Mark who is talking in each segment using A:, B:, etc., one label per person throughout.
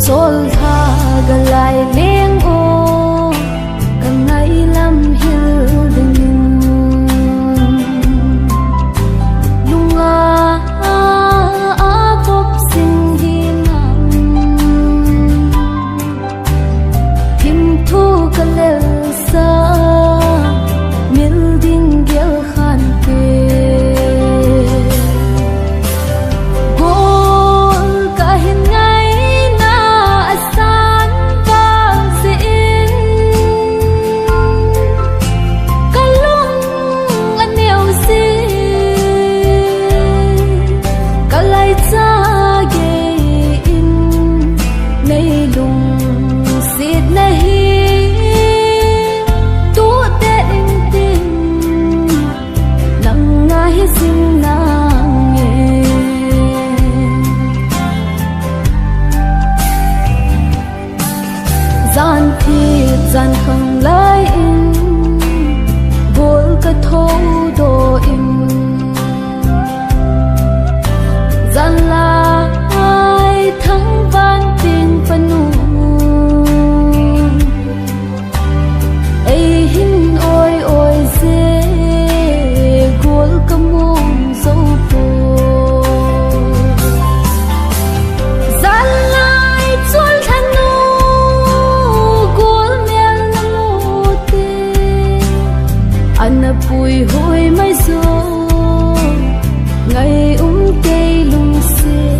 A: sol tha galai leng o kangai lam hil ding lunga a pop sing hi nam kim thu kalel sa mil ding gel khan pe gian thi gian không lấy in bol ka thâu do in gian la ai thắng van tin panu ai hin oi oi se gol ka mong dâu po gian lai chul thanu anh bùi hôi mai gió ngày cây lung xe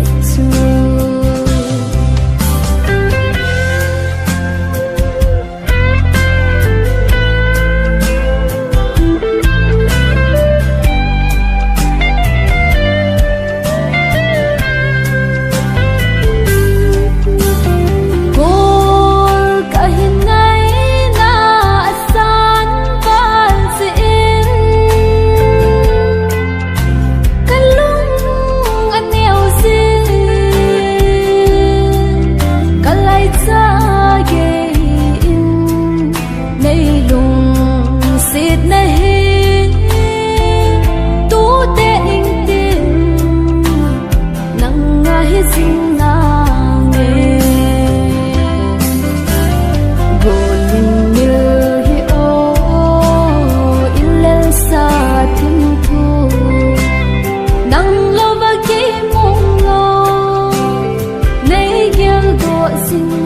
A: xin